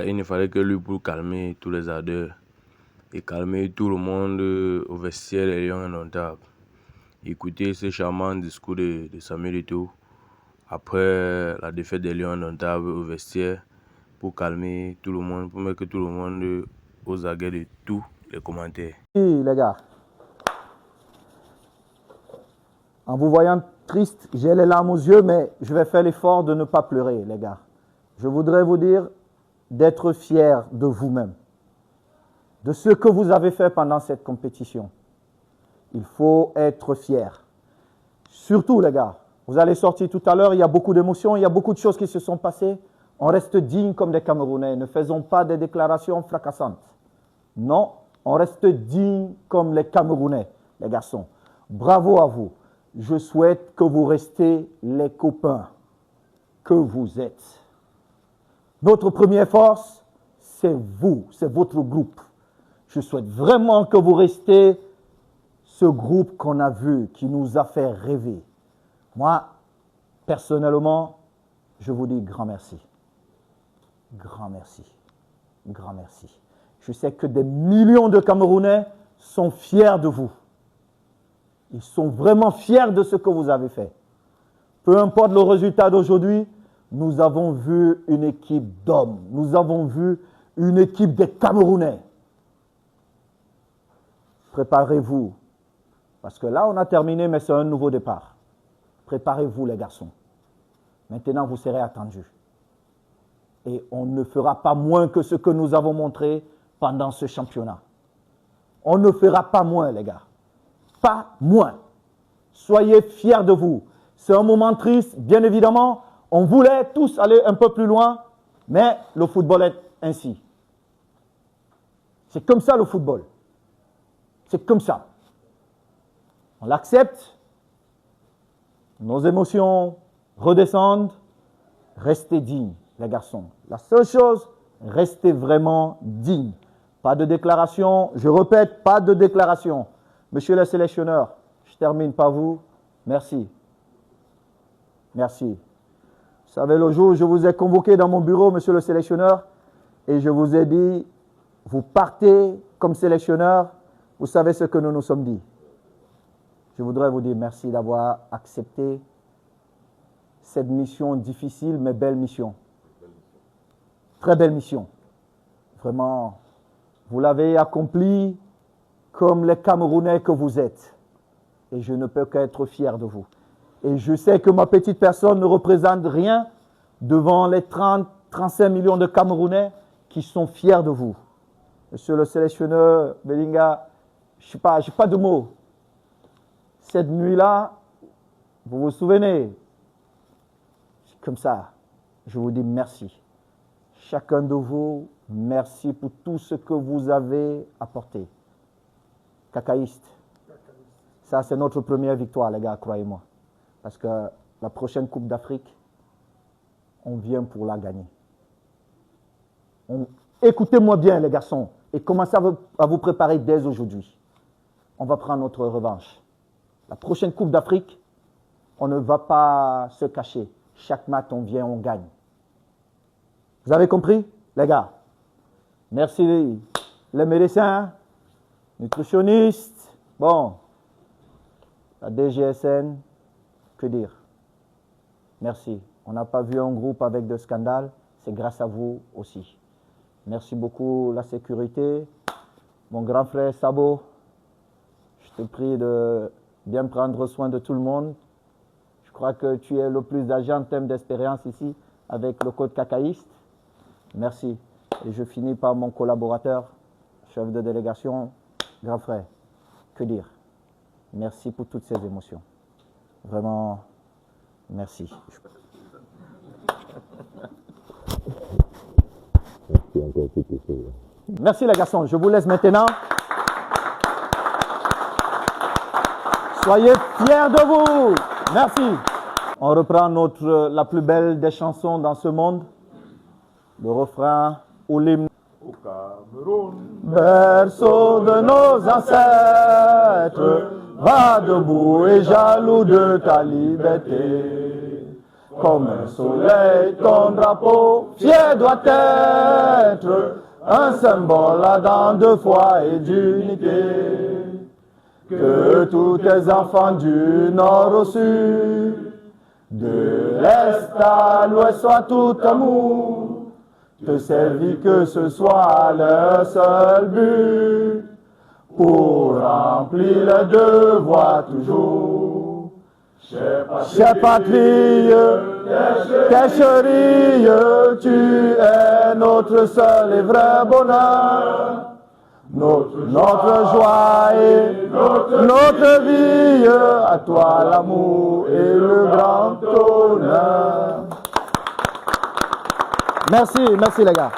il ne fallait que lui pour calmer tous les ardeurs et calmer tout le monde au vestiaire des Lions indomptables. Écoutez ce charmant discours de Samuel Eto'o après la défaite des Lions indomptables au vestiaire pour calmer tout le monde, pour mettre tout le monde aux aguets de tous les commentaires. Oui, les gars. En vous voyant triste, j'ai les larmes aux yeux, mais je vais faire l'effort de ne pas pleurer, les gars. Je voudrais vous dire d'être fiers de vous-même, de ce que vous avez fait pendant cette compétition. Il faut être fier. Surtout, les gars, vous allez sortir tout à l'heure, il y a beaucoup d'émotions, il y a beaucoup de choses qui se sont passées. On reste digne comme des Camerounais, ne faisons pas des déclarations fracassantes. Non, on reste digne comme les Camerounais, les garçons. Bravo à vous. Je souhaite que vous restiez les copains que vous êtes. Notre première force, c'est vous, c'est votre groupe. Je souhaite vraiment que vous restiez ce groupe qu'on a vu, qui nous a fait rêver. Moi, personnellement, je vous dis grand merci. Grand merci. Grand merci. Je sais que des millions de Camerounais sont fiers de vous. Ils sont vraiment fiers de ce que vous avez fait. Peu importe le résultat d'aujourd'hui, nous avons vu une équipe d'hommes. Nous avons vu une équipe des Camerounais. Préparez-vous. Parce que là, on a terminé, mais c'est un nouveau départ. Préparez-vous, les garçons. Maintenant, vous serez attendus. Et on ne fera pas moins que ce que nous avons montré pendant ce championnat. On ne fera pas moins, les gars. Pas moins. Soyez fiers de vous. C'est un moment triste, bien évidemment. On voulait tous aller un peu plus loin, mais le football est ainsi. C'est comme ça le football. C'est comme ça. On l'accepte. Nos émotions redescendent. Restez dignes, les garçons. La seule chose, restez vraiment dignes. Pas de déclaration. Je répète, pas de déclaration. Monsieur le sélectionneur, je termine par vous. Merci. Merci. Vous savez, le jour où je vous ai convoqué dans mon bureau, monsieur le sélectionneur, et je vous ai dit, vous partez comme sélectionneur, vous savez ce que nous nous sommes dit. Je voudrais vous dire merci d'avoir accepté cette mission difficile, mais belle mission. Très belle mission. Vraiment, vous l'avez accomplie comme les Camerounais que vous êtes. Et je ne peux qu'être fier de vous. Et je sais que ma petite personne ne représente rien devant les 35 millions de Camerounais qui sont fiers de vous. Monsieur le sélectionneur Belinga, je n'ai pas de mots. Cette nuit-là, vous vous souvenez, comme ça, je vous dis merci. Chacun de vous, merci pour tout ce que vous avez apporté. Cacaïste. Ça, c'est notre première victoire, les gars, croyez-moi. Parce que la prochaine Coupe d'Afrique, on vient pour la gagner. Écoutez-moi bien, les garçons, et commencez à vous préparer dès aujourd'hui. On va prendre notre revanche. La prochaine Coupe d'Afrique, on ne va pas se cacher. Chaque match, on vient, on gagne. Vous avez compris, les gars? Merci les médecins, nutritionnistes, bon, la DGSN, que dire? Merci. On n'a pas vu un groupe avec de scandales, c'est grâce à vous aussi. Merci beaucoup la sécurité. Mon grand frère Sabo, je te prie de bien prendre soin de tout le monde. Je crois que tu es le plus âgé en termes d'expérience ici avec le code cacaïste. Merci. Et je finis par mon collaborateur, chef de délégation, grand frère. Que dire? Merci pour toutes ces émotions. Vraiment, merci. Merci les garçons. Je vous laisse maintenant. Soyez fiers de vous. Merci. On reprend la plus belle des chansons dans ce monde. Le refrain ou l'hymne. Au Cameroun, Berceau de nos ancêtres, va debout et jaloux de ta liberté. Comme le soleil, ton drapeau fier doit être un symbole ardent de foi et d'unité. Que tous tes enfants du nord au sud, de l'est à l'ouest soient tout amour, te servir que ce soit leur seul but, pour remplir le devoir toujours. Chère patrie, tes chéris, tu es notre seul et vrai bonheur, notre joie et notre vie, à toi l'amour et le grand honneur. Merci les gars.